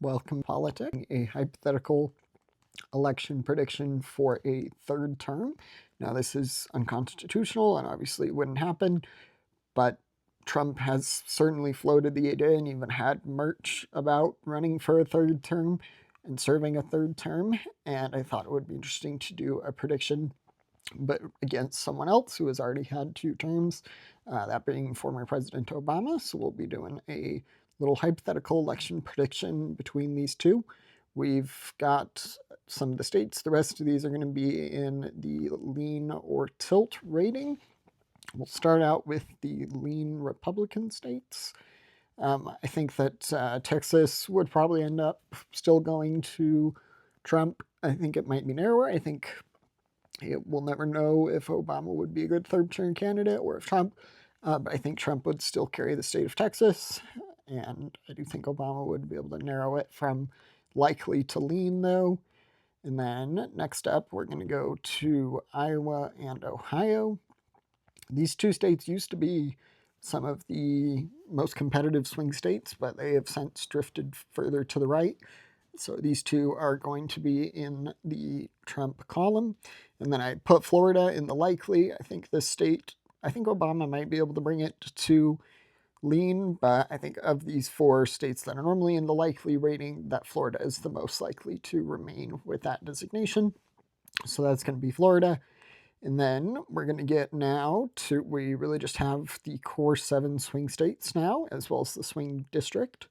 Welcome to Politics, a hypothetical election prediction for a third term. Now, this is unconstitutional and obviously wouldn't happen, but Trump has certainly floated the idea and even had merch about running for a third term and serving a third term. And I thought it would be interesting to do a prediction, but against someone else who has already had 2 terms, that being former President Obama. So we'll be doing a little hypothetical election prediction between these two. We've got some of the states. The rest of these are going to be in the lean or tilt rating. We'll start out with the lean Republican states. I think that Texas would probably end up still going to Trump. I think it might be narrower. I think we'll never know if Obama would be a good third-term candidate or if Trump, but I think Trump would still carry the state of Texas, and I do think Obama would be able to narrow it from likely to lean, though. And then next up, we're going to go to Iowa and Ohio. These 2 states used to be some of the most competitive swing states, but they have since drifted further to the right. So these 2 are going to be in the Trump column. And then I put Florida in the likely. I think this state, I think Obama might be able to bring it to lean, but I think of these 4 states that are normally in the likely rating, that Florida is the most likely to remain with that designation. So that's going to be Florida. And then we're going to get now to, we really just have the core 7 swing states now, as well as the swing district.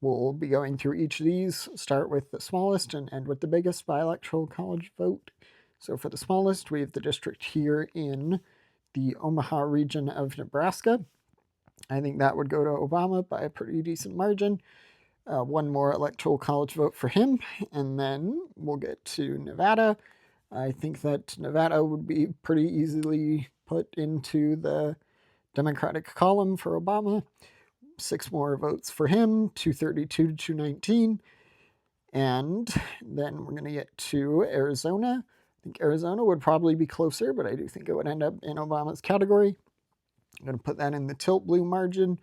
We'll be going through each of these, start with the smallest and end with the biggest by electoral college vote. So for the smallest, we have the district here in the Omaha region of Nebraska. I think that would go to Obama by a pretty decent margin. 1 more electoral college vote for him. And then we'll get to Nevada. I think that Nevada would be pretty easily put into the Democratic column for Obama. 6 more votes for him, 232 to 219. And then we're going to get to Arizona. I think Arizona would probably be closer, but I do think it would end up in Obama's category. I'm going to put that in the tilt blue margin,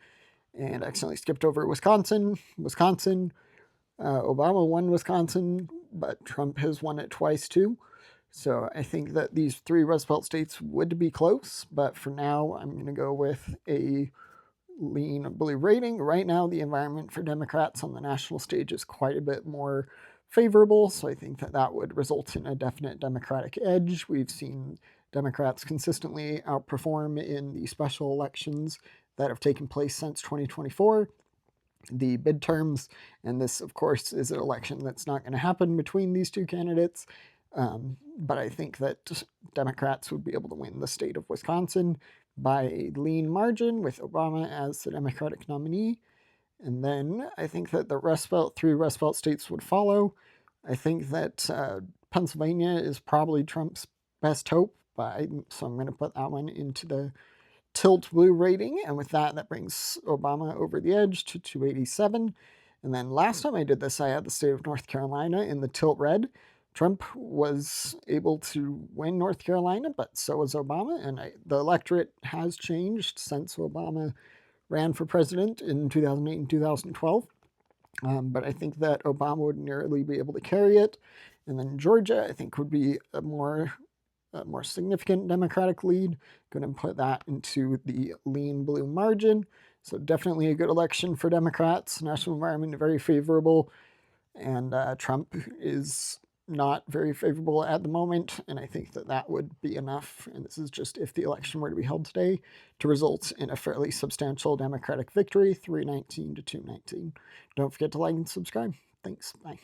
and I accidentally skipped over Wisconsin. Obama won Wisconsin, but Trump has won it twice too. So I think that these 3 Rust Belt states would be close, but for now I'm going to go with a lean blue rating. Right now the environment for Democrats on the national stage is quite a bit more favorable, so I think that that would result in a definite Democratic edge. We've seen Democrats consistently outperform in the special elections that have taken place since 2024, the midterms, and this, of course, is an election that's not going to happen between these 2 candidates. But I think that Democrats would be able to win the state of Wisconsin by a lean margin with Obama as the Democratic nominee. And then I think that the 3 Rust Belt states would follow. I think that Pennsylvania is probably Trump's best hope, so I'm going to put that one into the tilt blue rating. And with that, that brings Obama over the edge to 287. And then last time I did this, I had the state of North Carolina in the tilt red. Trump was able to win North Carolina, but so was Obama, and the electorate has changed since Obama ran for president in 2008 and 2012. But I think that Obama would nearly be able to carry it. And then Georgia, I think, would be a more significant Democratic lead. Going to put that into the lean blue margin. So definitely a good election for Democrats. National environment very favorable, and Trump is not very favorable at the moment, and I think that that would be enough, and this is just if the election were to be held today, to result in a fairly substantial Democratic victory, 319 to 219. Don't forget to like and subscribe. Thanks. Bye.